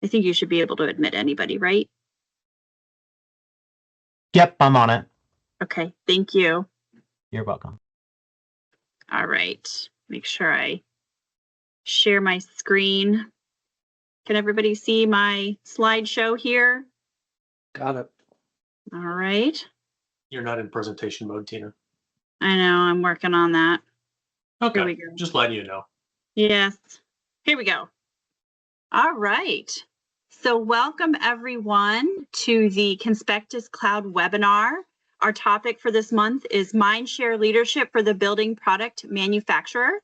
I think you should be able to admit anybody, right? Yep, I'm on it. Okay, thank you. You're welcome. All right, make sure I share my screen. Can everybody see my slideshow here? Got it. All right. You're not in presentation mode, Tina. I know, I'm working on that. Okay, Here we go. just letting you know. Yes, here we go. All right. So welcome everyone to the Conspectus Cloud webinar. Our topic for this month is Mindshare Leadership for the Building Product Manufacturer.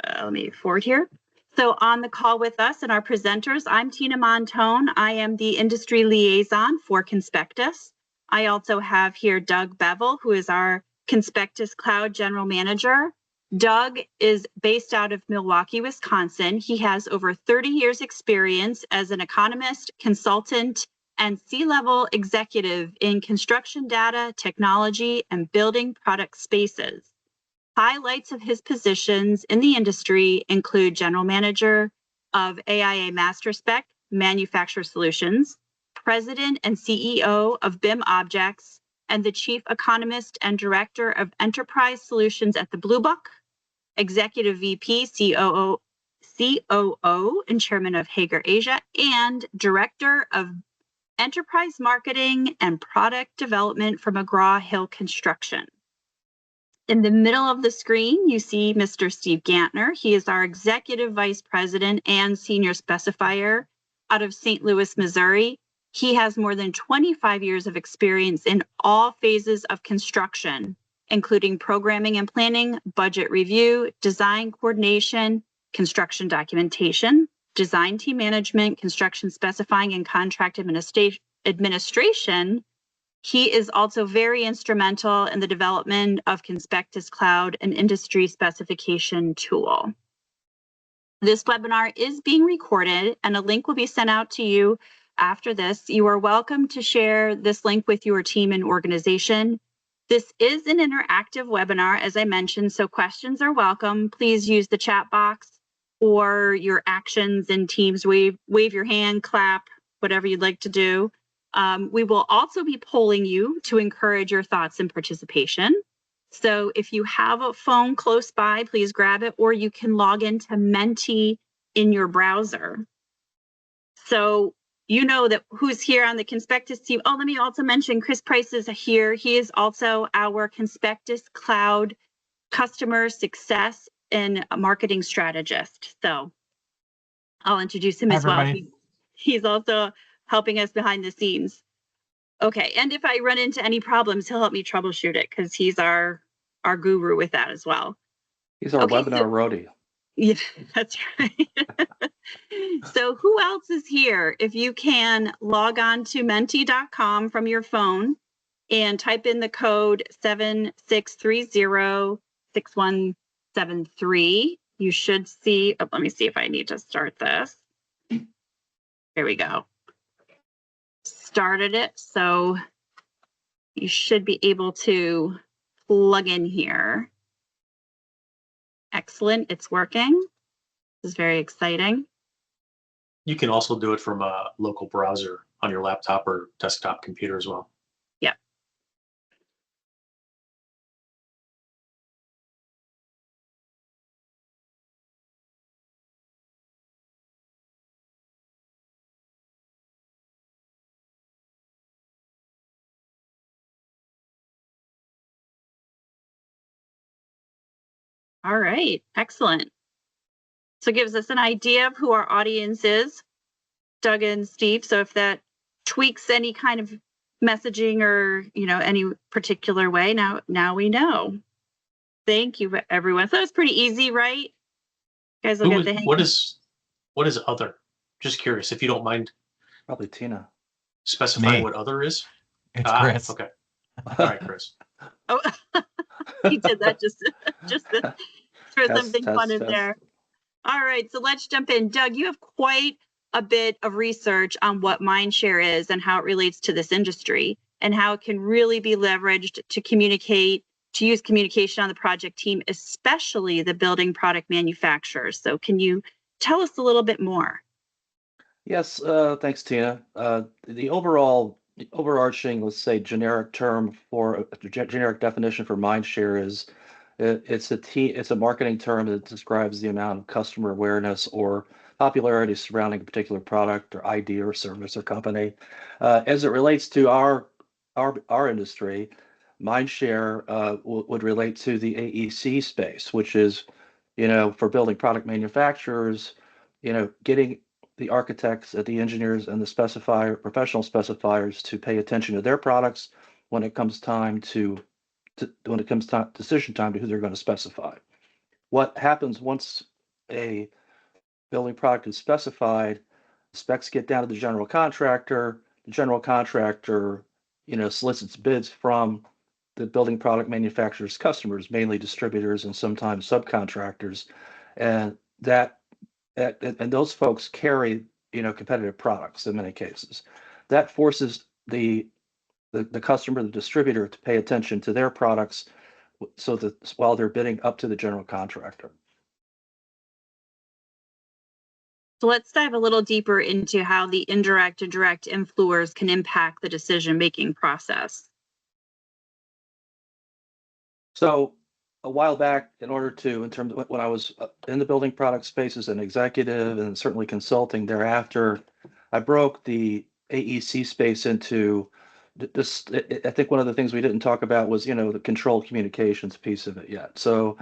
Let me forward here. So on the call with us and our presenters, I'm Tina Montone. I am the industry liaison for Conspectus. I also have here Doug Bevel, who is our Conspectus Cloud General Manager. Doug is based out of Milwaukee, Wisconsin. He has over 30 years experience as an economist, consultant, and C-level executive in construction data, technology, and building product spaces. Highlights of his positions in the industry include General Manager of AIA MasterSpec Manufacturer Solutions, President and CEO of BIM Objects, and the Chief Economist and Director of Enterprise Solutions at the Blue Book, Executive VP, COO, and Chairman of Hager Asia, and Director of Enterprise Marketing and Product Development for McGraw-Hill Construction. In the middle of the screen, you see Mr. Steve Gantner. He is our Executive Vice President and Senior Specifier out of St. Louis, Missouri. He has more than 25 years of experience in all phases of construction, including programming and planning, budget review, design coordination, construction documentation, design team management, construction specifying, and contract administration. He is also very instrumental in the development of Conspectus Cloud, an industry specification tool. This webinar is being recorded and a link will be sent out to you after this. You are welcome to share this link with your team and organization. This is an interactive webinar, as I mentioned, so questions are welcome. Please use the chat box or your actions in Teams, wave your hand, clap, whatever you'd like to do. We will also be polling you to encourage your thoughts and participation. So if you have a phone close by, please grab it, or you can log into Menti in your browser. So you know that who's here on the Conspectus team. Oh, let me also mention Chris Price is here. He is also our Conspectus Cloud customer success and marketing strategist. So I'll introduce him as well. He's also helping us behind the scenes. Okay, and if I run into any problems, he'll help me troubleshoot it because he's our guru with that as well. He's our webinar roadie. Yeah, that's right. So who else is here? If you can log on to menti.com from your phone and type in the code 76306173, you should see, oh, let me see if I need to start this. Here we go. Started it, so you should be able to plug in here. Excellent, it's working. This is very exciting. You can also do it from a local browser on your laptop or desktop computer as well. Yep. All right, excellent. So it gives us an idea of who our audience is, Doug and Steve. So if that tweaks any kind of messaging or, you know, any particular way, now we know. Thank you, everyone. So it's pretty easy, right? You guys will get the hang. What is other? Just curious, if you don't mind. Probably Tina. Specifying what other is? It's Chris. Okay. All right, Chris. Oh, he did that just to throw something fun in there. All right, so let's jump in. Doug, you have quite a bit of research on what Mindshare is and how it relates to this industry and how it can really be leveraged to use communication on the project team, especially the building product manufacturers. So can you tell us a little bit more. Yes, thanks, Tina. The overarching, let's say, generic term for generic definition for Mindshare is it's a marketing term that describes the amount of customer awareness or popularity surrounding a particular product or idea or service or company. As it relates to our industry, Mindshare would relate to the AEC space, which is, for building product manufacturers, getting the architects, the engineers, and the professional specifiers to pay attention to their products when it comes decision time to who they're going to specify. What happens once a building product is specified, specs get down to the general contractor. The general contractor, solicits bids from the building product manufacturer's customers, mainly distributors and sometimes subcontractors, and and those folks carry, competitive products in many cases. That forces the customer, the distributor, to pay attention to their products so that while they're bidding up to the general contractor. So let's dive a little deeper into how the indirect and direct influencers can impact the decision-making process. So a while back, in terms of when I was in the building product space as an executive and certainly consulting thereafter, I broke the AEC space into this. I think one of the things we didn't talk about was, the controlled communications piece of it yet. So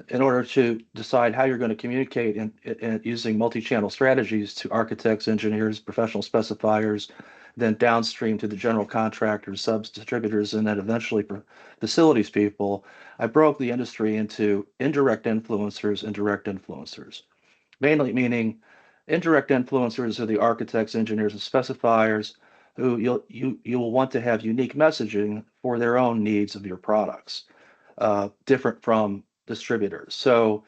in order to decide how you're going to communicate in using multi-channel strategies to architects, engineers, professional specifiers, then downstream to the general contractors, subs, distributors, and then eventually for facilities people, I broke the industry into indirect influencers and direct influencers. Mainly meaning indirect influencers are the architects, engineers, and specifiers who you'll want to have unique messaging for their own needs of your products, different from distributors. So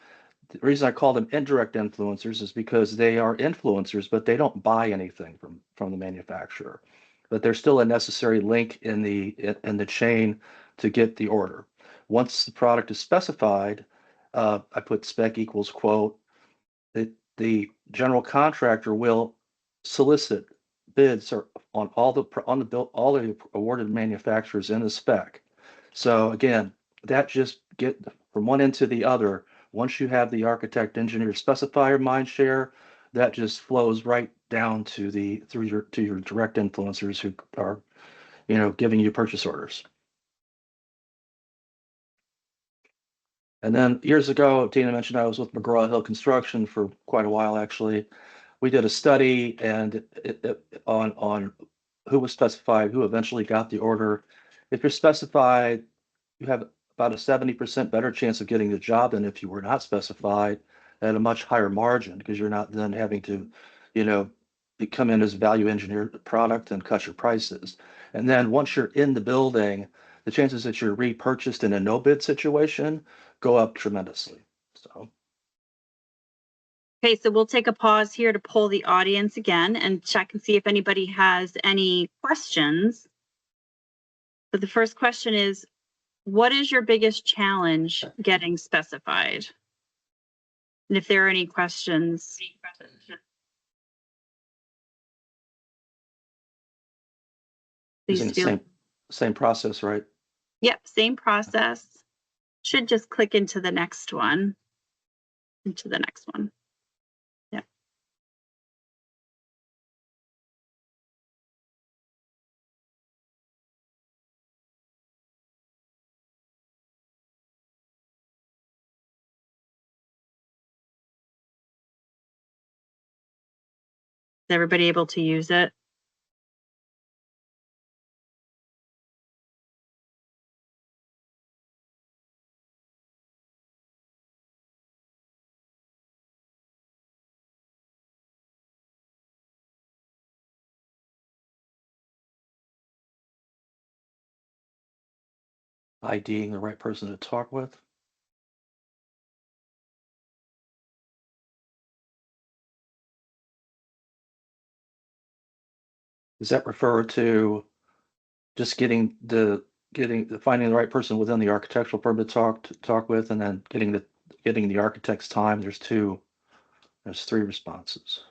the reason I call them indirect influencers is because they are influencers, but they don't buy anything from the manufacturer. But they're still a necessary link in the chain to get the order. Once the product is specified, I put spec equals quote. The general contractor will solicit bids on all the awarded manufacturers in the spec. So again, that just get from one end to the other. Once you have the architect, engineer, specifier Mindshare, that just flows right down to your direct influencers who are, giving you purchase orders. And then years ago, Tina mentioned I was with McGraw-Hill Construction for quite a while, actually. We did a study on who was specified, who eventually got the order. If you're specified, you have about a 70% better chance of getting the job than if you were not specified, at a much higher margin, because you're not then having to, come in as value engineered product and cut your prices. And then once you're in the building, the chances that you're repurchased in a no bid situation go up tremendously. So. Okay, so we'll take a pause here to poll the audience again and check and see if anybody has any questions. But the first question is, what is your biggest challenge getting specified? And if there are any questions. Using the same process, right? Yep, same process. Should just click into the next one. Yep. Is everybody able to use it? IDing the right person to talk with. Does that refer to just finding the right person within the architectural firm to talk with, and then getting the architect's time? There's two There's 3 responses.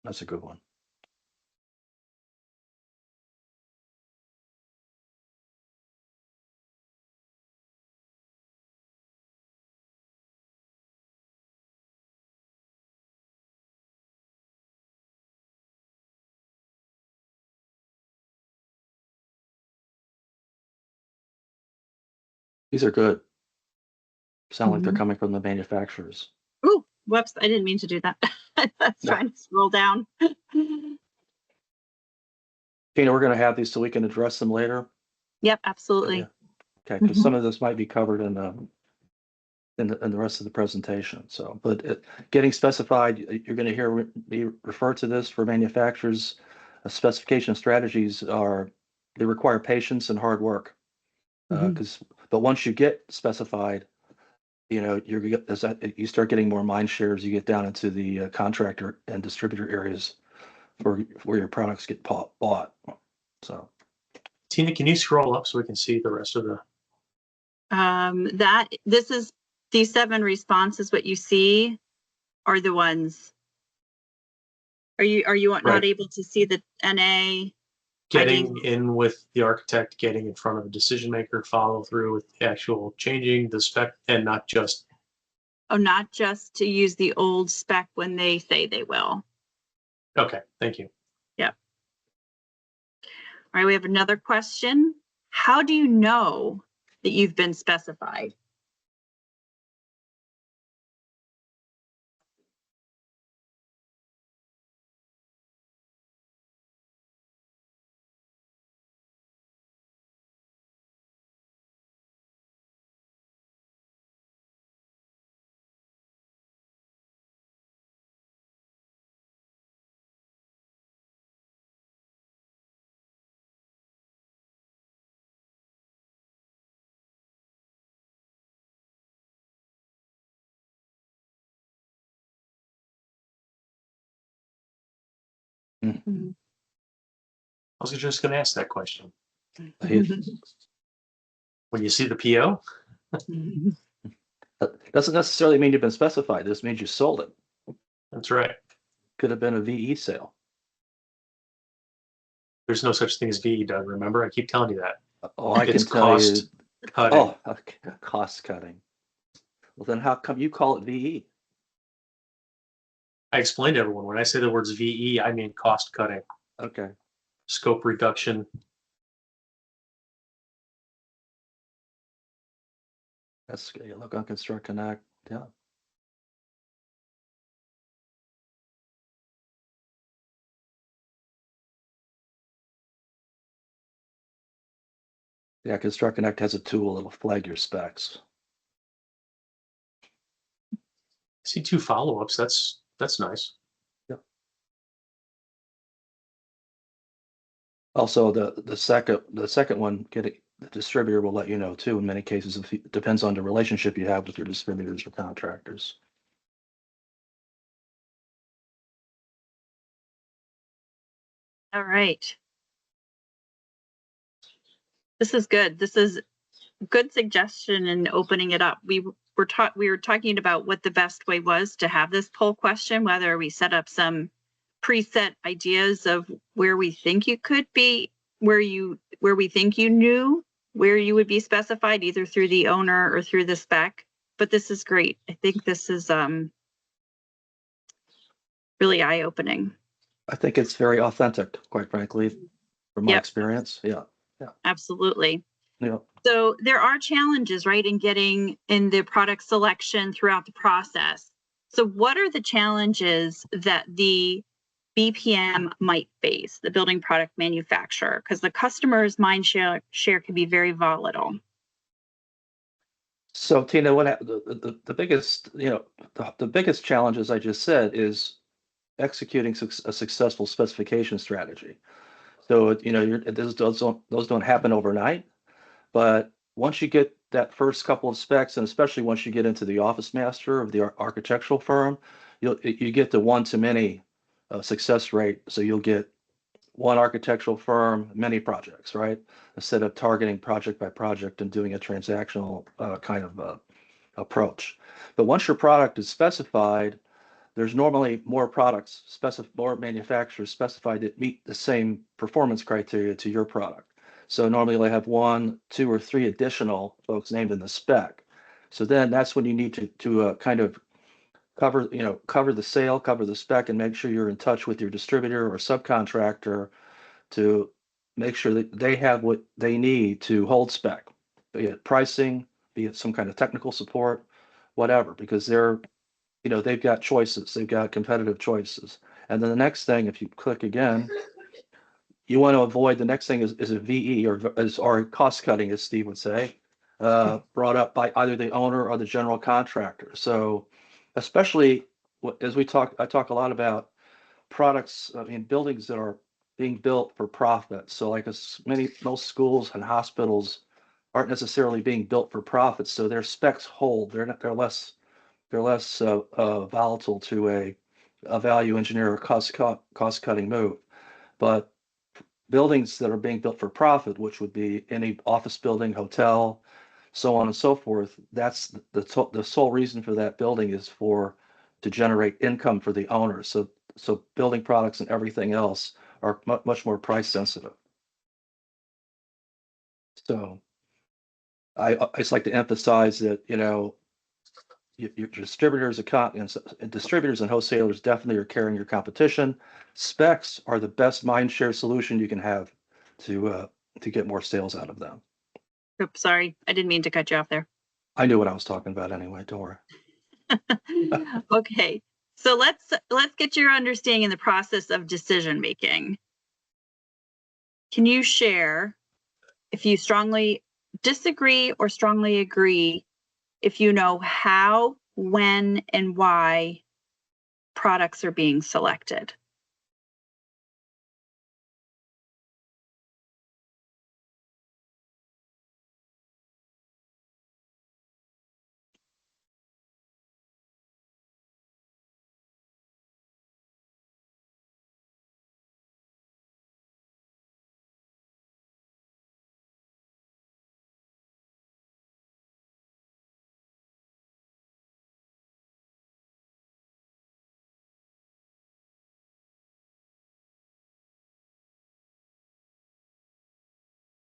That's a good one. These are good. Sound like they're Mhm. coming from the manufacturers. Ooh, whoops, I didn't mean to do that. I was No. trying to scroll down. Tina, we're going to have these so we can address them later. Yep, absolutely. Yeah. Okay, because Mhm. some of this might be covered in the rest of the presentation. So, but getting specified, you're going to hear me refer to this for manufacturers. Specification strategies they require patience and hard work. Mhm. But once you get specified, you know, you start getting more mind shares. You get down into the contractor and distributor areas where your products get bought. So. Tina, can you scroll up so we can see the rest of the? This is these 7 responses. What you see are the ones. Are you not Right. able to see the NA? Getting in with the architect, getting in front of a decision maker, follow through with the actual changing the spec, and not just. Oh, not just to use the old spec when they say they will. Okay, thank you. Yep. All right, we have another question. How do you know that you've been specified? I was just going to ask that question. When you see the PO, That doesn't necessarily mean you've been specified. This means you sold it. that's right. Could have been a VE sale. There's no such thing as VE, Doug. Remember, I keep telling you that. Oh, I It's can tell you. cost cutting. Oh, okay. Cost cutting. Well, then how come you call it VE? I explained to everyone when I say the words VE, I mean cost cutting, Okay. scope reduction. That's you look on Construct Connect. Yeah. Yeah, Construct Connect has a tool that'll flag your specs. See 2 follow-ups. That's nice. Also, the second one, the distributor will let you know too. In many cases, it depends on the relationship you have with your distributors or contractors. All right. This is good. This is a good suggestion in opening it up. We were talking about what the best way was to have this poll question, whether we set up some preset ideas of where we think you could be, where we think you knew where you would be specified, either through the owner or through the spec. But this is great. I think this is really eye-opening. I think it's very authentic, quite frankly, from my Yep. experience. Yeah. Absolutely. Yeah. So there are challenges, right, in getting in the product selection throughout the process. So what are the challenges that the BPM might face, the building product manufacturer? Because the customer's mind share can be very volatile. So Tina, the biggest, the biggest challenge, as I just said, is executing a successful specification strategy. So, those don't happen overnight, but once you get that first couple of specs, and especially once you get into the office master of the architectural firm, you get the one-to-many success rate. So you'll get one architectural firm, many projects, right? Instead of targeting project by project and doing a transactional kind of approach. But once your product is specified, there's normally more products, more manufacturers specified that meet the same performance criteria to your product. So normally they have 1, 2, or 3 additional folks named in the spec. So then that's when you need to kind of cover the sale, cover the spec, and make sure you're in touch with your distributor or subcontractor to make sure that they have what they need to hold spec, be it pricing, be it some kind of technical support, whatever, because they've got choices, they've got competitive choices. And then the next thing, if you click again, you want to avoid, the next thing is a VE or cost cutting, as Steve would say, brought up by either the owner or the general contractor. So especially as I talk a lot about products, buildings that are being built for profit. So like most schools and hospitals aren't necessarily being built for profit. So their specs hold, they're less volatile to a value engineer or cost cutting move. But buildings that are being built for profit, which would be any office building, hotel, so on and so forth, that's the sole reason for that building is to generate income for the owner. So building products and everything else are much more price sensitive. So I just like to emphasize that, your distributors and wholesalers definitely are carrying your competition. Specs are the best mind share solution you can have to get more sales out of them. Oops, sorry, I didn't mean to cut you off there. I knew what I was talking about anyway, don't worry. Okay, so let's get your understanding in the process of decision making. Can you share if you strongly disagree or strongly agree, if you know how, when, and why products are being selected?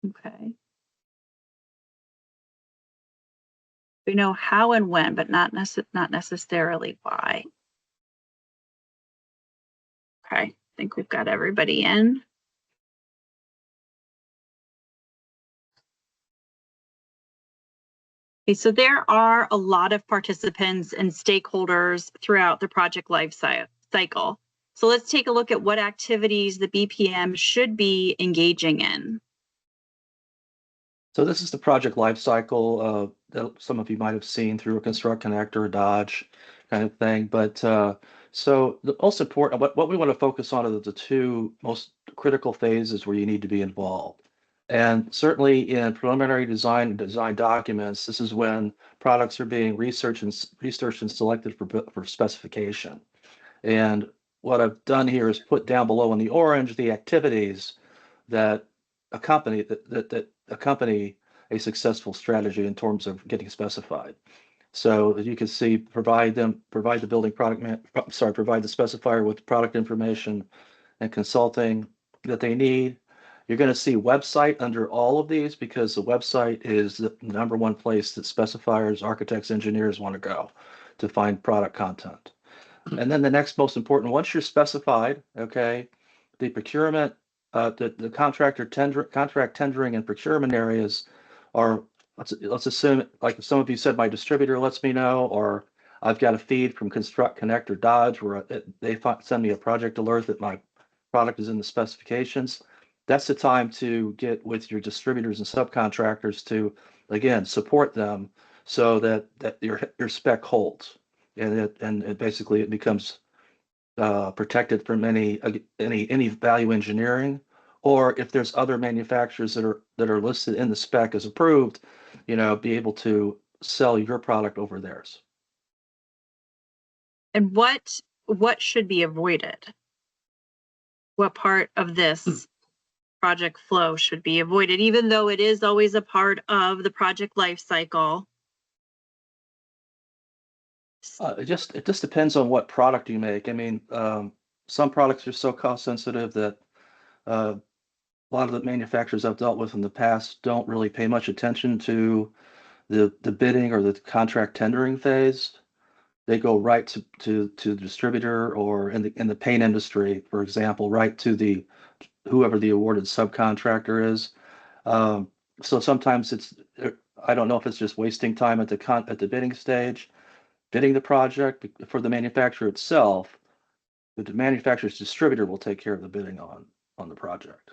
Okay. We know how and when, but not necessarily why. Okay, I think we've got everybody in. Okay, so there are a lot of participants and stakeholders throughout the project life cycle. So let's take a look at what activities the BPM should be engaging in. So this is the project life cycle that some of you might have seen through a Construct Connect or a Dodge kind of thing. But so the most important, what we want to focus on are the 2 most critical phases where you need to be involved. And certainly in preliminary design and design documents, this is when products are being researched and selected for specification. And what I've done here is put down below in the orange the activities that accompany a successful strategy in terms of getting specified. So as you can see, provide the specifier with product information and consulting that they need. You're going to see website under all of these because the website is the #1 place that specifiers, architects, engineers want to go to find product content. And then the next most important, once you're specified, okay, the procurement, the contract tendering and procurement areas are, let's assume, like some of you said, my distributor lets me know, or I've got a feed from Construct, Connect, or Dodge where they send me a project alert that my product is in the specifications. That's the time to get with your distributors and subcontractors to, again, support them so that your spec holds, and it basically it becomes protected from any value engineering or if there's other manufacturers that are listed in the spec as approved, be able to sell your product over theirs. And what should be avoided? What part of this project flow should be avoided, even though it is always a part of the project life cycle? It just depends on what product you make. I mean, some products are so cost sensitive that a lot of the manufacturers I've dealt with in the past don't really pay much attention to the bidding or the contract tendering phase. They go right to the distributor, or in the paint industry, for example, right to the whoever the awarded subcontractor is. So sometimes I don't know if it's just wasting time at the bidding stage, bidding the project for the manufacturer itself. The manufacturer's distributor will take care of the bidding on the project.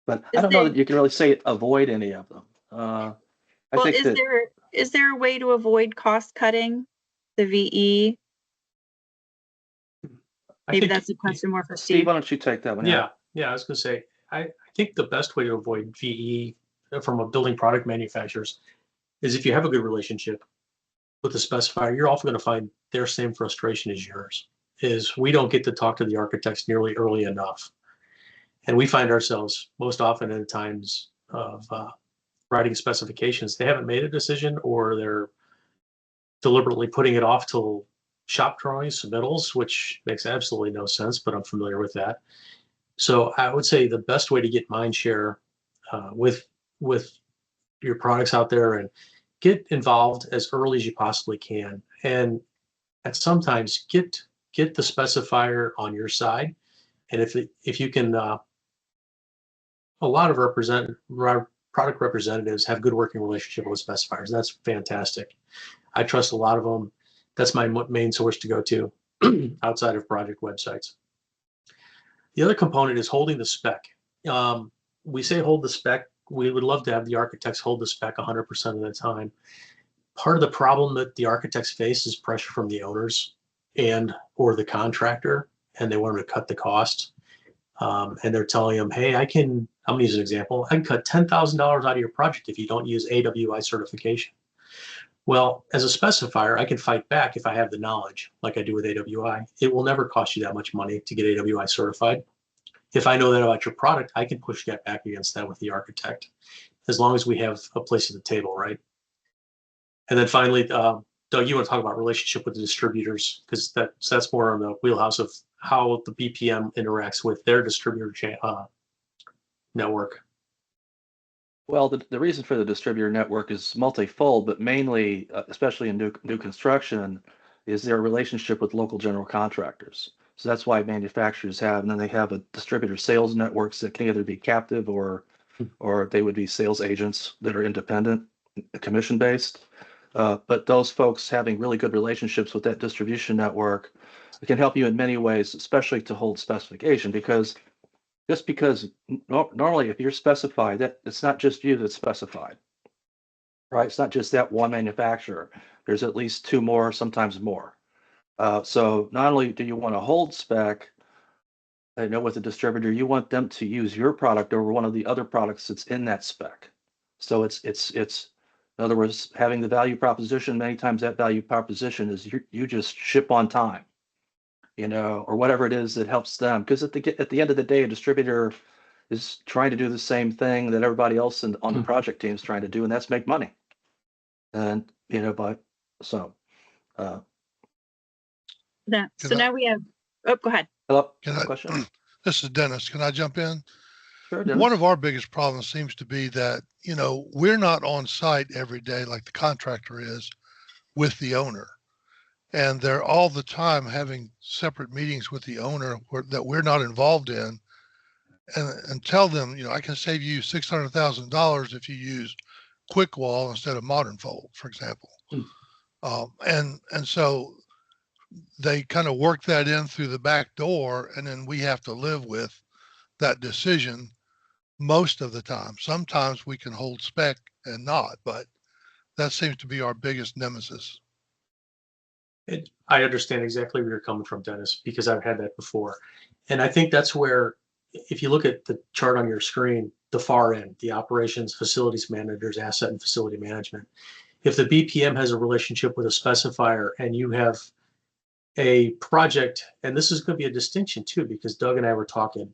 But I don't know that you can really say avoid any of them. I think is there a way to avoid cost cutting the VE? Maybe that's a question more for Steve. Why don't you take that one? Yeah, I was going to say, I think the best way to avoid VE from a building product manufacturers is if you have a good relationship with the specifier, you're often going to find their same frustration as yours, is we don't get to talk to the architects nearly early enough. And we find ourselves most often in times of writing specifications. They haven't made a decision, or they're deliberately putting it off till shop drawings, submittals, which makes absolutely no sense, but I'm familiar with that. So I would say the best way to get mind share with your products out there, and get involved as early as you possibly can. And sometimes get the specifier on your side. And if you can, a lot of product representatives have good working relationship with specifiers. That's fantastic. I trust a lot of them. That's my main source to go to outside of project websites. The other component is holding the spec. We say hold the spec. We would love to have the architects hold the spec 100% of the time. Part of the problem that the architects face is pressure from the owners or the contractor, and they want them to cut the cost. And they're telling them, hey, I'm going to use an example. I can cut $10,000 out of your project if you don't use AWI certification. Well, as a specifier, I can fight back if I have the knowledge, like I do with AWI. It will never cost you that much money to get AWI certified. If I know that about your product, I can push that back against that with the architect, as long as we have a place at the table, right? And then finally, Doug, you want to talk about relationship with the distributors, because that's more on the wheelhouse of how the BPM interacts with their distributor network. Well, the reason for the distributor network is multifold, but mainly, especially in new construction, is their relationship with local general contractors. So that's why manufacturers have, and then they have a distributor sales networks that can either be captive or they would be sales agents that are independent, commission based. But those folks having really good relationships with that distribution network can help you in many ways, especially to hold specification, because normally if you're specified, that it's not just you that's specified, right? It's not just that one manufacturer. There's at least two more, sometimes more. So not only do you want to hold spec, with a distributor, you want them to use your product over one of the other products that's in that spec. So it's in other words, having the value proposition. Many times that value proposition is you just ship on time, or whatever it is that helps them. Because at the end of the day, a distributor is trying to do the same thing that everybody else on the project team is trying to do, and that's make money. And so now we have. Oh, go ahead. Hello. Question. This is Dennis. Can I jump in? Sure, Dennis. One of our biggest problems seems to be that, we're not on site every day like the contractor is with the owner. And they're all the time having separate meetings with the owner that we're not involved in, and tell them, I can save you $600,000 if you use quick wall instead of modern fold, for example. And so they kind of work that in through the back door, and then we have to live with that decision most of the time. Sometimes we can hold spec and not, but that seems to be our biggest nemesis. I understand exactly where you're coming from, Dennis, because I've had that before. And I think that's where if you look at the chart on your screen, the far end, the operations, facilities managers, asset and facility management, if the BPM has a relationship with a specifier and you have a project, and this is going to be a distinction too, because Doug and I were talking,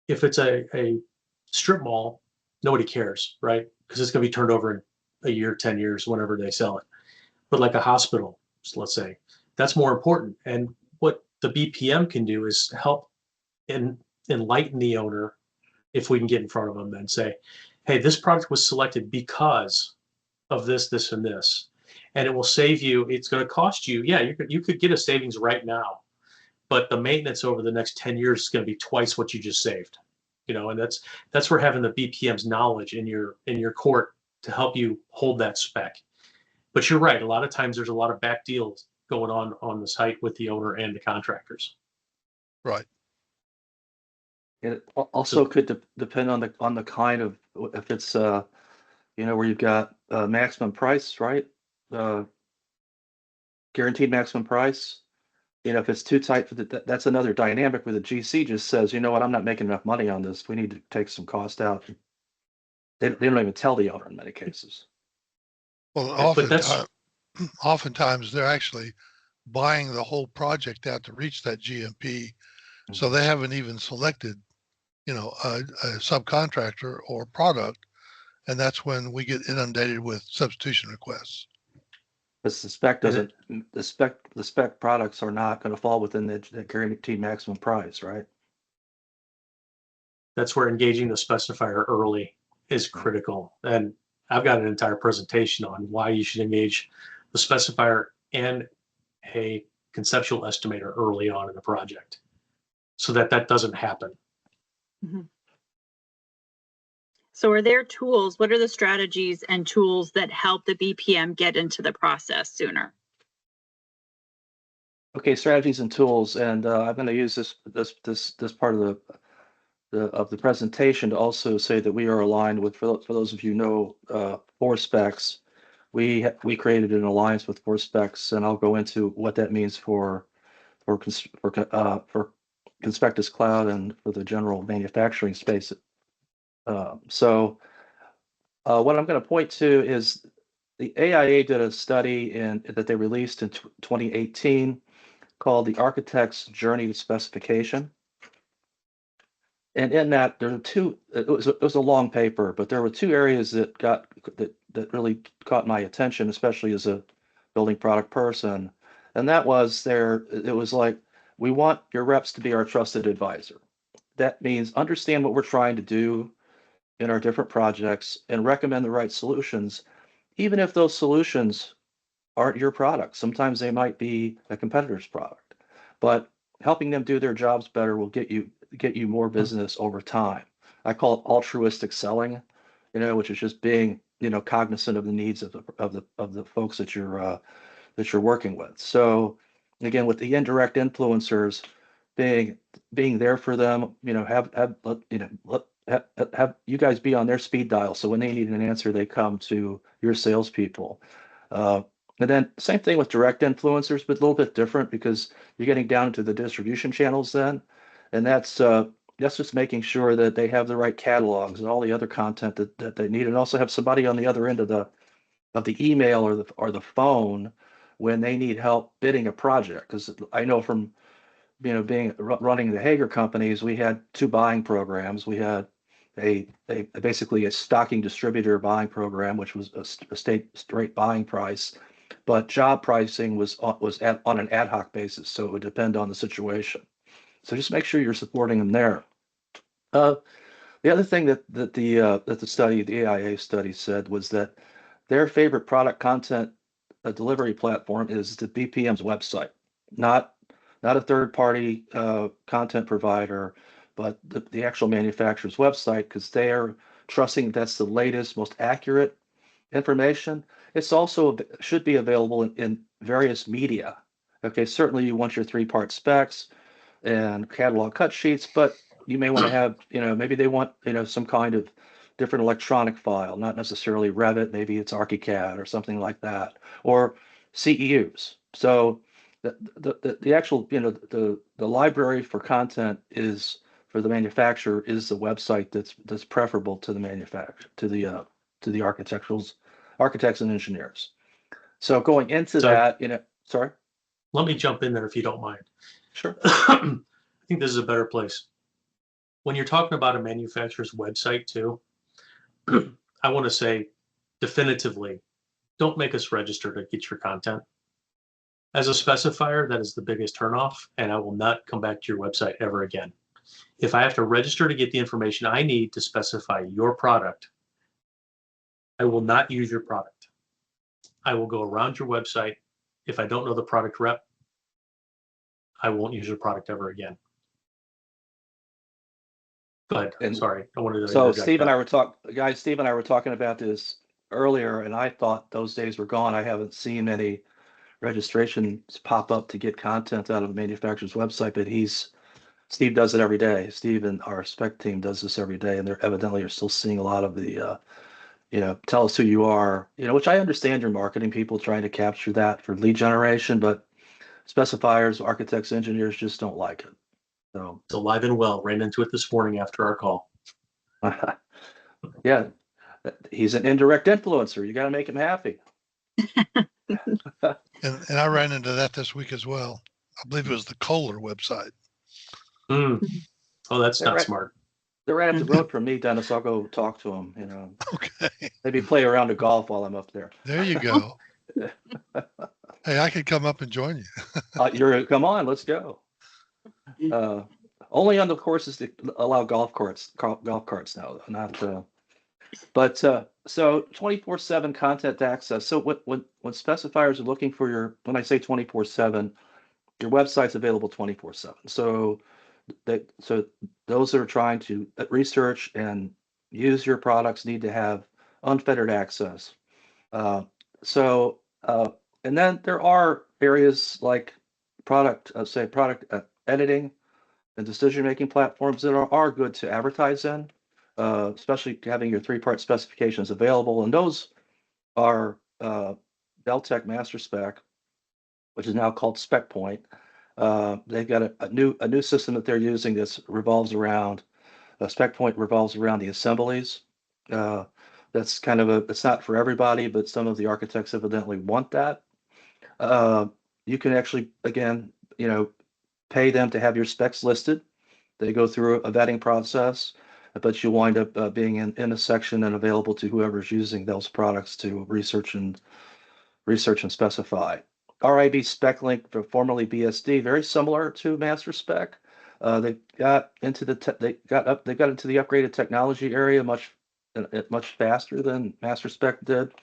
if it's a strip mall, nobody cares, right? Because it's going to be turned over in a year, 10 years, whenever they sell it. But like a hospital, let's say, that's more important. And what the BPM can do is help enlighten the owner, if we can get in front of them and say, hey, this product was selected because of this, this, and this. And it will save you, it's going to cost you, yeah, you could get a savings right now, but the maintenance over the next 10 years is going to be twice what you just saved. And that's where having the BPM's knowledge in your court to help you hold that spec. But you're right, a lot of times there's a lot of back deals going on the site with the owner and the contractors. Right. It also could depend on the kind of, if it's where you've got maximum price, right? Guaranteed maximum price. If it's too tight for that's another dynamic where the GC just says, you know what, I'm not making enough money on this. We need to take some cost out. They don't even tell the owner in many cases. Well, oftentimes they're actually buying the whole project out to reach that GMP. So they haven't even selected, a subcontractor or product. And that's when we get inundated with substitution requests. Because the spec doesn't, the spec products are not going to fall within the guaranteed maximum price, right? That's where engaging the specifier early is critical. And I've got an entire presentation on why you should engage the specifier and a conceptual estimator early on in the project so that doesn't happen. Mm-hmm. So are there tools, what are the strategies and tools that help the BPM get into the process sooner? Okay, strategies and tools, and I'm going to use this part of the presentation to also say that we are aligned with, for those of you who know, Specs. We created an alliance with Specs, and I'll go into what that means for Conspectus Cloud and for the general manufacturing space. What I'm going to point to is the AIA did a study that they released in 2018 called The Architect's Journey to Specification. And in that, there were it was a long paper, but there were two areas that really caught my attention, especially as a building product person. And that was it was like, we want your reps to be our trusted advisor. That means understand what we're trying to do in our different projects and recommend the right solutions, even if those solutions aren't your product. Sometimes they might be a competitor's product, but helping them do their jobs better will get you more business over time. I call it altruistic selling, which is just being, cognizant of the needs of the folks that you're working with. So again, with the indirect influencers, being there for them, have you guys be on their speed dial, so when they need an answer, they come to your salespeople. And then same thing with direct influencers, but a little bit different because you're getting down into the distribution channels then, and that's just making sure that they have the right catalogs and all the other content that they need, and also have somebody on the other end of the email or the phone when they need help bidding a project. Because I know from running the Hager companies, we had two buying programs. We had basically a stocking distributor buying program, which was a straight buying price, but job pricing was on an ad hoc basis, so it would depend on the situation. So just make sure you're supporting them there. The other thing that the AIA study said was that their favorite product content delivery platform is the BPM's website, not a third-party content provider, but the actual manufacturer's website, because they are trusting that's the latest, most accurate information. It's also should be available in various media. Okay, certainly you want your 3-part specs and catalog cut sheets, but you may want to have, maybe they want, some kind of different electronic file, not necessarily Revit, maybe it's ArchiCAD or something like that, or CEUs. So the actual, the library for content is for the manufacturer is the website that's preferable to the manufacturer, to the architects and engineers. So going into that, sorry. Let me jump in there if you don't mind. Sure. I think this is a better place. When you're talking about a manufacturer's website too, I want to say definitively, don't make us register to get your content. As a specifier, that is the biggest turnoff, and I will not come back to your website ever again. If I have to register to get the information I need to specify your product, I will not use your product. I will go around your website. If I don't know the product rep, I won't use your product ever again. Go ahead. And sorry, I wanted to. So Steve and I were talking about this earlier, and I thought those days were gone. I haven't seen any registrations pop up to get content out of the manufacturer's website, but Steve does it every day. Steve and our spec team does this every day, and they're evidently are still seeing a lot of the, tell us who you are, which I understand your marketing people trying to capture that for lead generation, but specifiers, architects, engineers just don't like it. So it's alive and well. Ran into it this morning after our call. yeah, he's an indirect influencer. You got to make him happy. And I ran into that this week as well. I believe it was the Kohler website. Oh, that's not smart. They're right up the road from me, Dennis. I'll go talk to them. Okay. Maybe play a round of golf while I'm up there. There you go. Hey, I could come up and join you. Come on, let's go. Only on the courses that allow golf carts now, not. But so 24/7 content access. So when specifiers are looking for when I say 24/7, your website's available 24/7. So those that are trying to research and use your products need to have unfettered access. And then there are areas like product editing and decision-making platforms that are good to advertise in, especially having your three-part specifications available. And those are Deltek MasterSpec, which is now called SpecPoint. They've got a new system that they're using SpecPoint revolves around the assemblies. That's kind of it's not for everybody, but some of the architects evidently want that. You can actually, again, pay them to have your specs listed. They go through a vetting process, but you wind up being in a section and available to whoever's using those products to research and specify. RIB SpecLink, formerly BSD, very similar to MasterSpec. They got into the upgraded technology area much faster than MasterSpec did.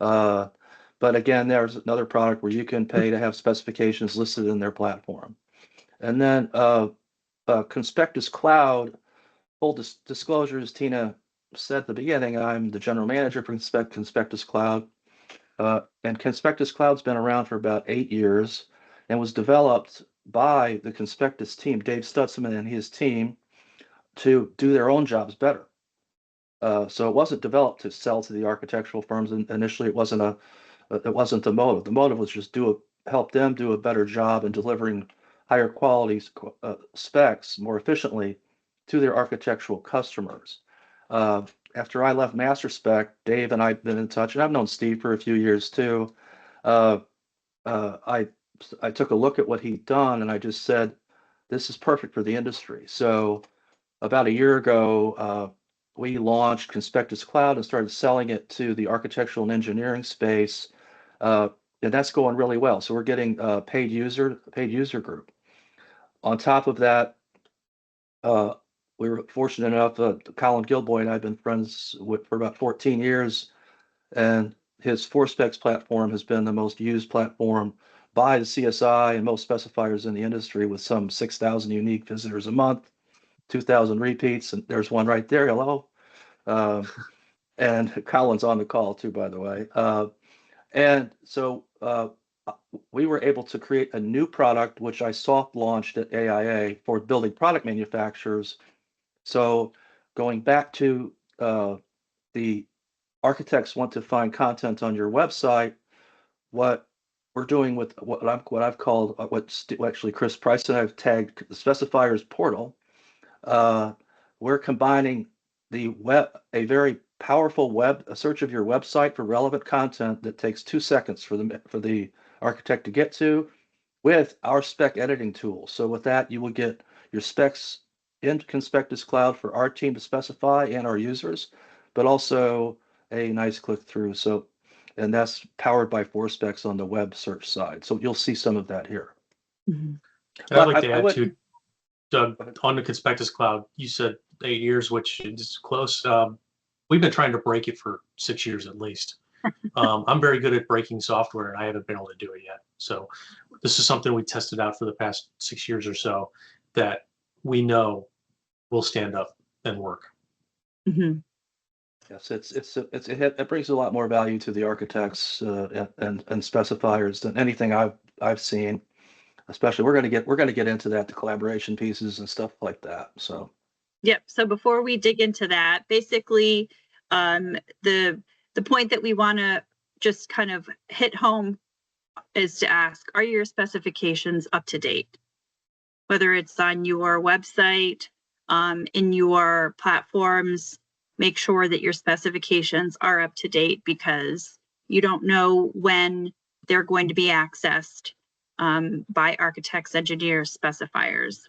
But again, there's another product where you can pay to have specifications listed in their platform. And then Conspectus Cloud, full disclosure, as Tina said at the beginning, I'm the general manager for Conspectus Cloud. And Conspectus Cloud's been around for about 8 years and was developed by the Conspectus team, Dave Stutzman and his team, to do their own jobs better. So it wasn't developed to sell to the architectural firms. And initially, it wasn't the motive. The motive was just help them do a better job in delivering higher quality specs more efficiently to their architectural customers. After I left MasterSpec, Dave and I've been in touch, and I've known Steve for a few years too. I took a look at what he'd done, and I just said, this is perfect for the industry. So about a year ago, we launched Conspectus Cloud and started selling it to the architectural and engineering space, and that's going really well. So we're getting a paid user group. On top of that, we were fortunate enough, Colin Gilboy and I have been friends for about 14 years, and his 4Specs platform has been the most used platform by the CSI and most specifiers in the industry, with some 6,000 unique visitors a month, 2,000 repeats, and there's one right there. Hello. And Colin's on the call too, by the way. And so we were able to create a new product, which I soft launched at AIA for building product manufacturers. So going back to the architects want to find content on your website, what we're doing with what I've called, what actually Chris Price and I've tagged the specifiers portal. we're combining a very powerful a search of your website for relevant content that takes 2 seconds for the architect to get to, with our spec editing tool. So with that, you will get your specs in Conspectus Cloud for our team to specify and our users, but also a nice click through. So, and that's powered by ForSpecs on the web search side. So you'll see some of that here. Mhm. I'd like to add to, Doug, on the Conspectus Cloud, you said 8 years, which is close. We've been trying to break it for 6 years at least. I'm very good at breaking software, and I haven't been able to do it yet. So this is something we tested out for the past 6 years or so that we know will stand up and work. Mhm. Yes, it brings a lot more value to the architects and specifiers than anything I've seen. Especially, we're gonna get into that, the collaboration pieces and stuff like that. So. Yep. So before we dig into that, basically, the point that we want to just kind of hit home is to ask, are your specifications up to date? Whether it's on your website, in your platforms, make sure that your specifications are up to date, because you don't know when they're going to be accessed by architects, engineers, specifiers.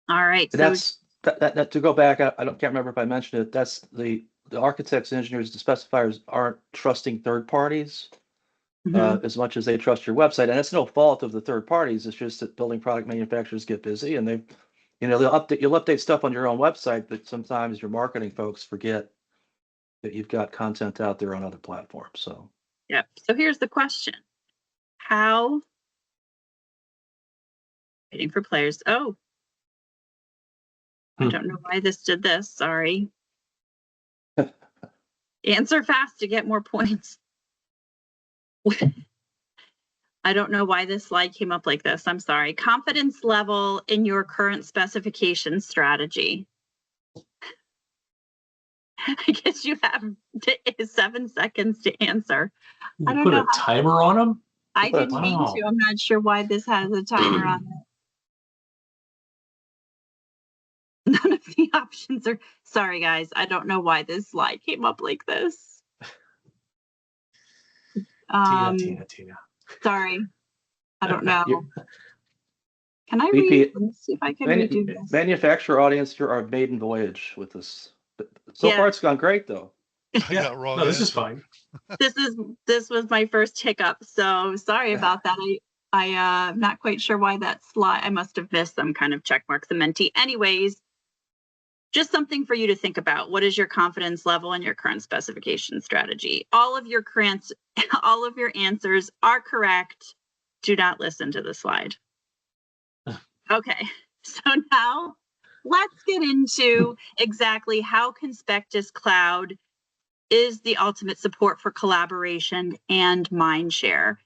All right. So that's that to go back. Can't remember if I mentioned it. That's the architects, engineers, the specifiers aren't trusting third parties as much as they trust your website, and it's no fault of the third parties. It's just that building product manufacturers get busy, and you'll update stuff on your own website, but sometimes your marketing folks forget that you've got content out there on other platforms. So. Yep. So here's the question: waiting for players. Oh. I don't know why this did this. Sorry. Answer fast to get more points. I don't know why this slide came up like this. I'm sorry. Confidence level in your current specification strategy. I guess you have 7 seconds to answer. I don't put know a timer on them? I didn't mean to. I'm not sure why this has a timer on it. None of the options are, sorry guys, I don't know why this slide came up like this. Tina. Sorry, I don't know. Can I see if I can redo this? Manufacturer audience, you're our maiden voyage with this. So far it's gone great though. Yeah, wrong. No, this is fine. This was my first hiccup, so sorry about that. I'm not quite sure why that slide, I must have missed some kind of check mark, the mentee. Anyways, just something for you to think about. What is your confidence level in your current specification strategy? All of your answers are correct. Do not listen to the slide. Okay, so now let's get into exactly how Conspectus Cloud is the ultimate support for collaboration and Mindshare.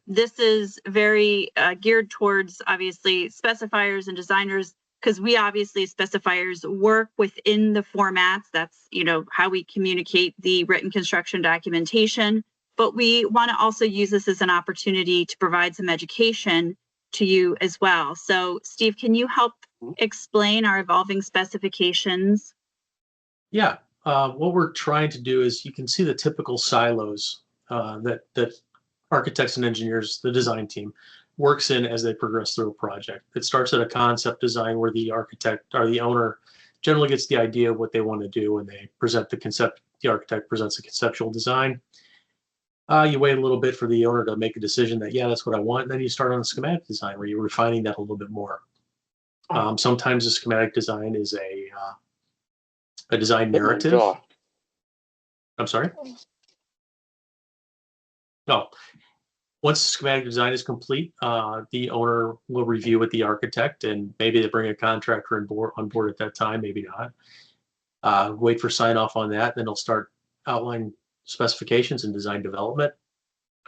This is very geared towards, obviously, specifiers and designers, because we obviously, specifiers, work within the formats. That's, how we communicate the written construction documentation. But we want to also use this as an opportunity to provide some education to you as well. So, Steve, can you help explain our evolving specifications? Yeah. What we're trying to do is, you can see the typical silos that architects and engineers, the design team, works in as they progress through a project. It starts at a concept design where the architect or the owner generally gets the idea of what they want to do, and they present the concept. The architect presents a conceptual design. You wait a little bit for the owner to make a decision that, yeah, that's what I want. And then you start on the schematic design, where you're refining that a little bit more. Sometimes the schematic design is a design narrative. I'm sorry? No. Once the schematic design is complete, the owner will review with the architect, and maybe they bring a contractor on board at that time, maybe not. Wait for sign off on that, then they'll start outlining specifications and design development.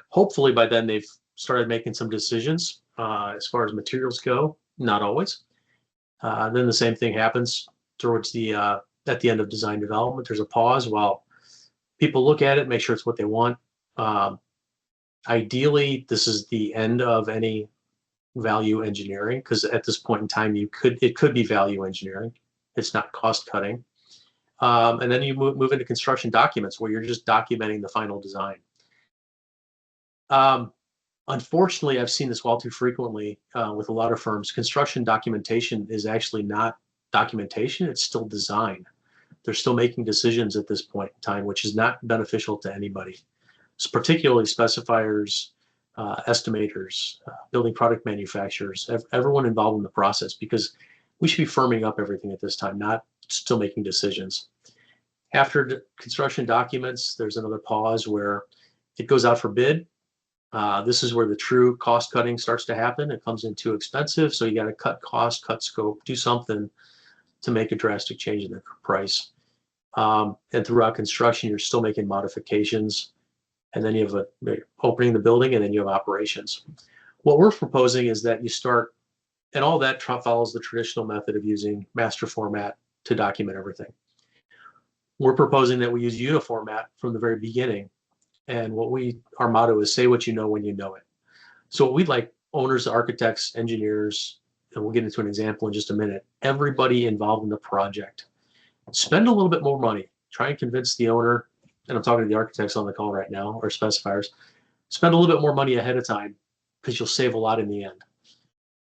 Hopefully by then they've started making some decisions as far as materials go. Not always. Then the same thing happens towards at the end of design development. There's a pause while people look at it, make sure it's what they want. Ideally, this is the end of any value engineering, because at this point in time, it could be value engineering. It's not cost cutting. And then you move into construction documents where you're just documenting the final design. Unfortunately, I've seen this all too frequently with a lot of firms. Construction documentation is actually not documentation, it's still design. They're still making decisions at this point in time, which is not beneficial to anybody. It's particularly specifiers, estimators, building product manufacturers, everyone involved in the process, because we should be firming up everything at this time, not still making decisions. After construction documents, there's another pause where it goes out for bid. This is where the true cost cutting starts to happen. It comes in too expensive, so you got to cut cost, cut scope, do something to make a drastic change in the price. And throughout construction, you're still making modifications, and then you have opening the building, and then you have operations. What we're proposing is that you start, and all that follows the traditional method of using master format to document everything. We're proposing that we use uniformat from the very beginning. And our motto is say what you know when you know it. So what we'd like owners, architects, engineers, and we'll get into an example in just a minute, everybody involved in the project, spend a little bit more money. Try and convince the owner, and I'm talking to the architects on the call right now, or specifiers, spend a little bit more money ahead of time because you'll save a lot in the end.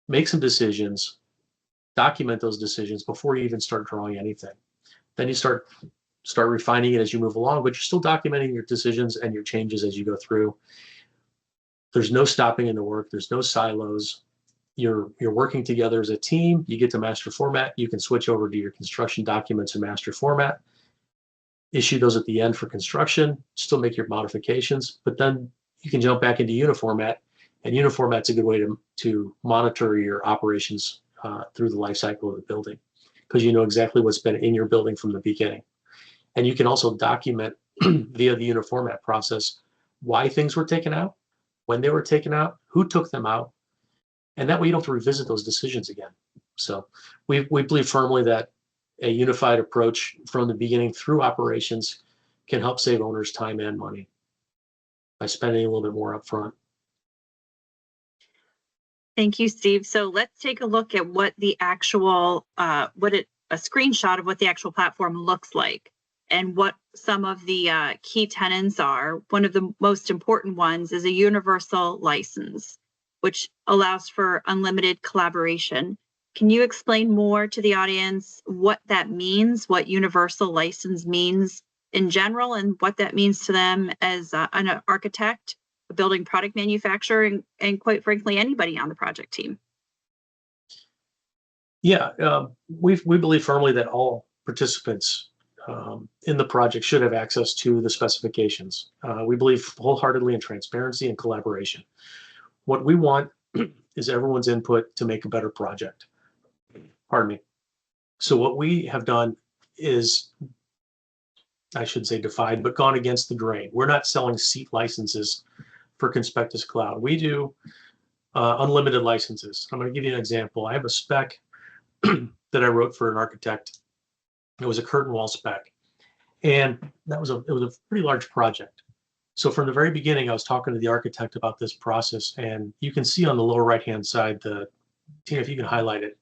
Make some decisions, document those decisions before you even start drawing anything. Then you start refining it as you move along, but you're still documenting your decisions and your changes as you go through. There's no stopping in the work. There's no silos. You're working together as a team. You get to master format. You can switch over to your construction documents in master format, issue those at the end for construction, still make your modifications, but then you can jump back into uniformat, and uniformat's a good way to monitor your operations through the life cycle of the building, because you know exactly what's been in your building from the beginning. And you can also document via the uniformat process why things were taken out, when they were taken out, who took them out, and that way you don't have to revisit those decisions again. So we believe firmly that a unified approach from the beginning through operations can help save owners time and money by spending a little bit more upfront. Thank you, Steve. So let's take a look at what the actual, a screenshot of what the actual platform looks like and what some of the key tenets are. One of the most important ones is a universal license, which allows for unlimited collaboration. Can you explain more to the audience what that means, what universal license means in general, and what that means to them as an architect, a building product manufacturer, and quite frankly, anybody on the project team? Yeah, we believe firmly that all participants in the project should have access to the specifications. We believe wholeheartedly in transparency and collaboration. What we want is everyone's input to make a better project. Pardon me. So what we have done is, I should say defied, but gone against the grain. We're not selling seat licenses for Conspectus Cloud. We do unlimited licenses. I'm going to give you an example. I have a spec that I wrote for an architect. It was a curtain wall spec, and it was a pretty large project. So from the very beginning, I was talking to the architect about this process, and you can see on the lower right-hand side, Tina, if you can highlight it.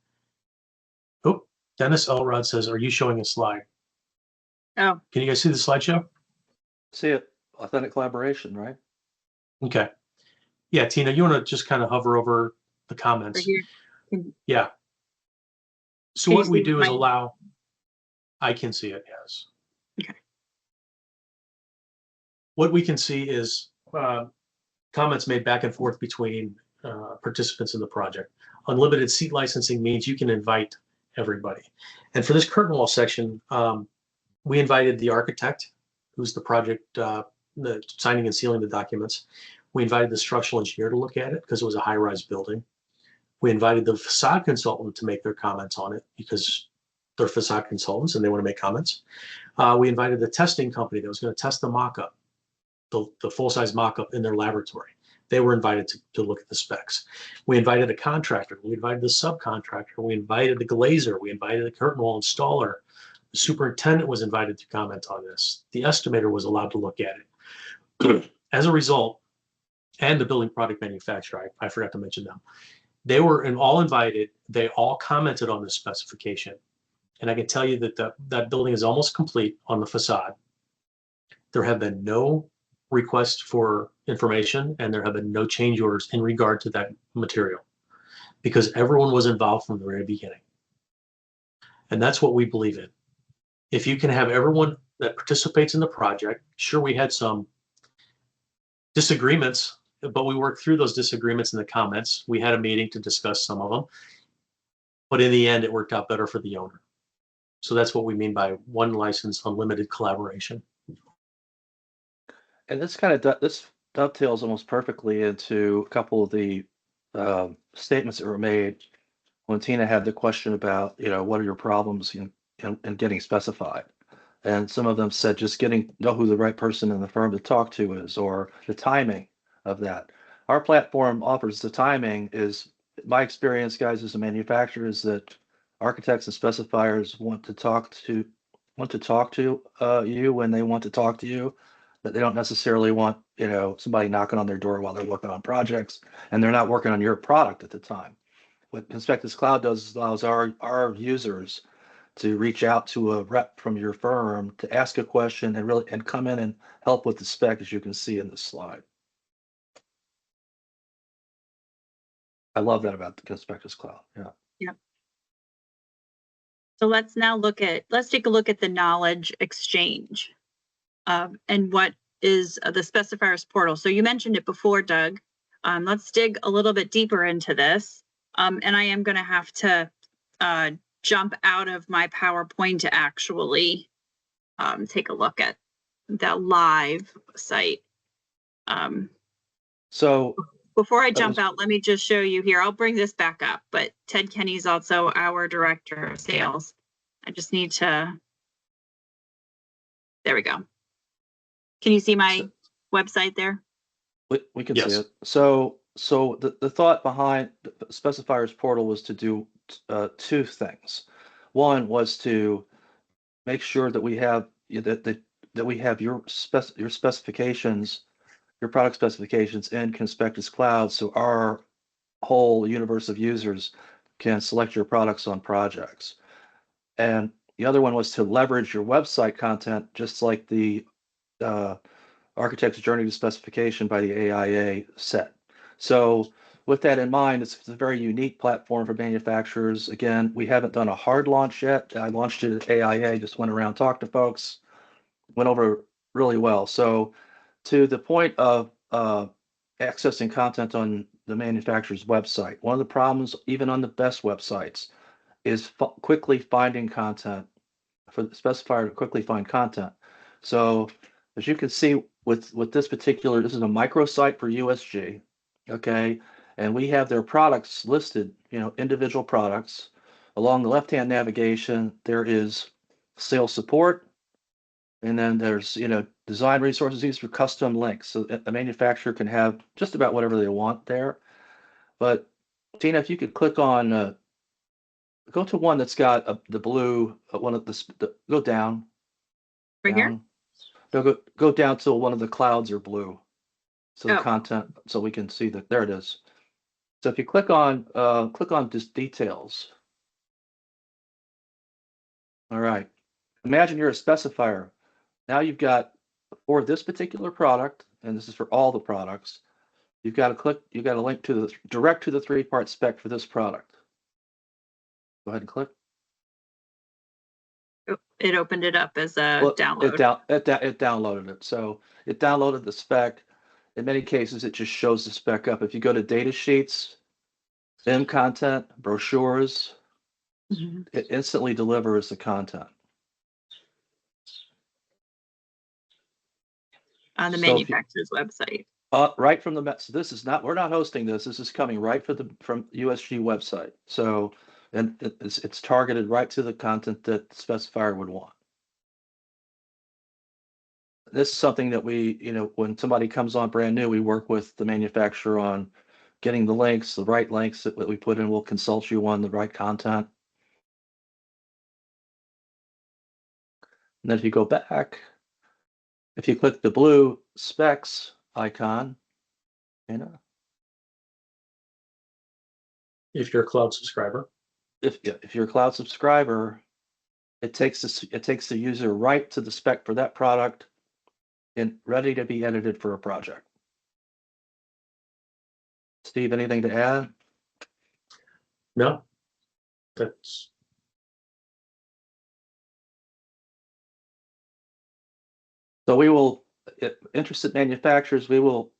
Oh, Dennis Elrod says, "Are you showing a slide?" Oh, can you guys see the slideshow? See it, authentic collaboration, right? Okay. Yeah, Tina, you want to just kind of hover over the comments? right here. Yeah. So Can you what we see do is my- allow, I can see it, yes. Okay. What we can see is comments made back and forth between participants in the project. Unlimited seat licensing means you can invite everybody. And for this curtain wall section, we invited the architect, who's the project, the signing and sealing the documents. We invited the structural engineer to look at it because it was a high-rise building. We invited the facade consultant to make their comments on it because they're facade consultants and they want to make comments. We invited the testing company that was going to test the mock-up, the full-size mock-up in their laboratory. They were invited to look at the specs. We invited a contractor. We invited the subcontractor. We invited the glazer. We invited the curtain wall installer. The superintendent was invited to comment on this. The estimator was allowed to look at it. As a result, and the building product manufacturer, I forgot to mention them. They were all invited. They all commented on the specification. And I can tell you that that building is almost complete on the facade. There have been no requests for information, and there have been no change orders in regard to that material because everyone was involved from the very beginning. And that's what we believe in. If you can have everyone that participates in the project, sure, we had some disagreements, but we worked through those disagreements in the comments. We had a meeting to discuss some of them, but in the end, it worked out better for the owner. So that's what we mean by one license, unlimited collaboration. And this dovetails almost perfectly into a couple of the statements that were made when Tina had the question about, what are your problems in getting specified? And some of them said just know who the right person in the firm to talk to is, or the timing of that. Our platform offers the timing. Is my experience, guys, as a manufacturer, is that architects and specifiers want to talk to you when they want to talk to you, that they don't necessarily want, somebody knocking on their door while they're working on projects and they're not working on your product at the time. What Conspectus Cloud does is allows our users to reach out to a rep from your firm to ask a question and come in and help with the spec, as you can see in this slide. I love that about the Conspectus Cloud. Yeah. Yep. So let's take a look at the knowledge exchange and what is the specifiers portal. So you mentioned it before, Doug. Let's dig a little bit deeper into this. And I am going to have to jump out of my PowerPoint to actually take a look at the live site. So before I jump out, let me just show you here. I'll bring this back up, but Ted Kenny's also our director of sales. I just need to, there we go. Can you see my website there? We can Yes. see it. So the thought behind the specifiers portal was to do two things. One was to make sure that we have that we have your specifications, your product specifications in Conspectus Cloud, so our whole universe of users can select your products on projects. And the other one was to leverage your website content, just like the Architect's Journey to Specification by the AIA set. So with that in mind, it's a very unique platform for manufacturers. Again, we haven't done a hard launch yet. I launched it at AIA, just went around, talked to folks, went over really well. So to the point of accessing content on the manufacturer's website, one of the problems, even on the best websites, is quickly finding content, for the specifier to quickly find content. So as you can see with this particular, this is a microsite for USG, okay? And we have their products listed, individual products. Along the left-hand navigation, there is sales support. And then there's, design resources. These are custom links. So a manufacturer can have just about whatever they want there. But Tina, if you could click on, go to one that's got the blue, one of go down. Right here? No, go down till one of the clouds are blue. So the Oh. content, so we can see that, there it is. So if you click on just details. All right. Imagine you're a specifier. Now you've got, for this particular product, and this is for all the products, you've got a link to direct to the 3-part spec for this product. Go ahead and click. It opened it up as a download. It downloaded it. So it downloaded the spec. In many cases, it just shows the spec up. If you go to data sheets, then content, brochures, it instantly delivers the content. On the So if you- manufacturer's website. Right from so this is not, we're not hosting this. This is coming right from USG website. So, and it's targeted right to the content that the specifier would want. This is something that we, when somebody comes on brand new, we work with the manufacturer on getting the links, the right links that we put in. We'll consult you on the right content. And then if you go back, if you click the blue specs icon, If you're a cloud subscriber. If you're a cloud subscriber, it takes the user right to the spec for that product and ready to be edited for a project. Steve, anything to add? No, that's So we will, interested manufacturers, we will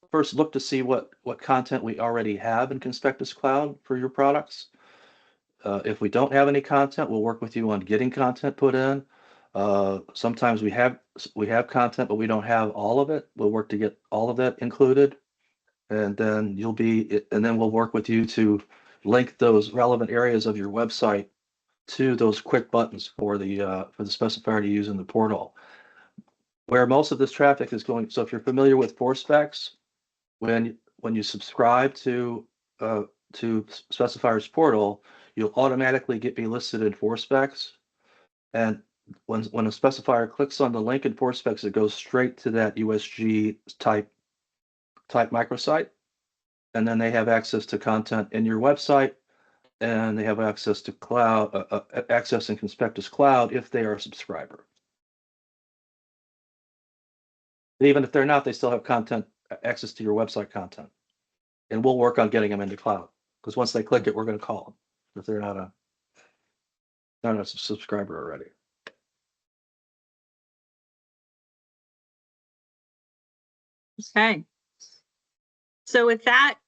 first look to see what content we already have in Conspectus Cloud for your products. If we don't have any content, we'll work with you on getting content put in. Sometimes we have content, but we don't have all of it. We'll work to get all of that included. And then we'll work with you to link those relevant areas of your website to those quick buttons for the specifier to use in the portal. Where most of this traffic is going, so if you're familiar with Specs, when you subscribe to Specifier's portal, you'll automatically be listed in Specs. And when a specifier clicks on the link in Specs, it goes straight to that USG type microsite. And then they have access to content in your website, and they have access to cloud, access in Conspectus Cloud if they are a subscriber. Even if they're not, they still have access to your website content. And we'll work on getting them into cloud, because once they click it, we're going to call them if they're not a subscriber already. Okay. So with that,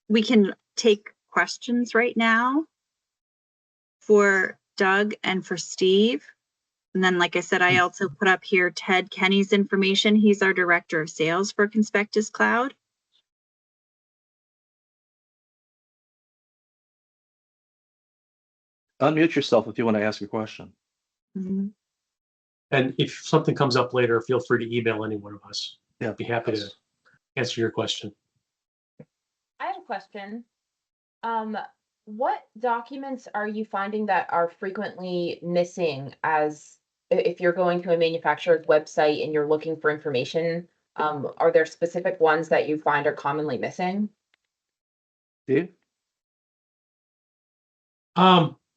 we can take questions right now for Doug and for Steve. And then, like I said, I also put up here Ted Kenny's information. He's our director of sales for Conspectus Cloud. Unmute yourself if you want to ask a question. Mm-hmm. And if something comes up later, feel free to email any one of us. Yeah, I'd be happy to answer your question. I have a question. What documents are you finding that are frequently missing as if you're going to a manufacturer's website and you're looking for information? Are there specific ones that you find are commonly missing? Steve?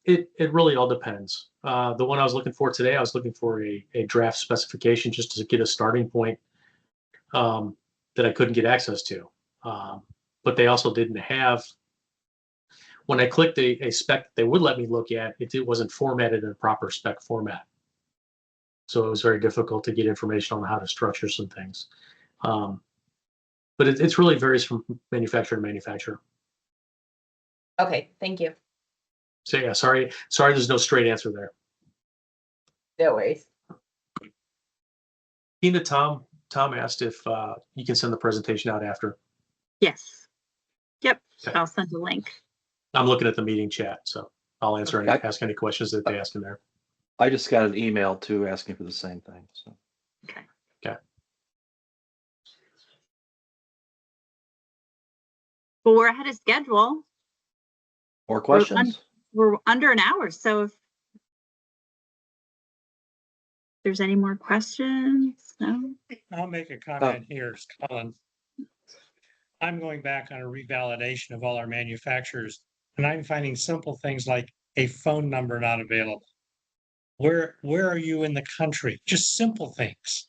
It really all depends. The one I was looking for today, I was looking for a draft specification just to get a starting point that I couldn't get access to. But they also didn't have, when I clicked a spec that they would let me look at, it wasn't formatted in a proper spec format. So it was very difficult to get information on how to structure some things. But it really varies from manufacturer to manufacturer. Okay, thank you. So yeah, sorry, there's no straight answer there. No worries. Tina, Tom asked if you can send the presentation out after. Yes. Yep. Okay. I'll send a link. I'm looking at the meeting chat, so I'll ask any questions that they ask in there. I just got an email too asking for the same thing. So. Okay. Okay. Well, we're ahead of schedule. More questions? We're under an hour, so if there's any more questions, no? I'll make a comment here, Colin. I'm going back on a revalidation of all our manufacturers, and I'm finding simple things like a phone number not available. Where are you in the country? Just simple things.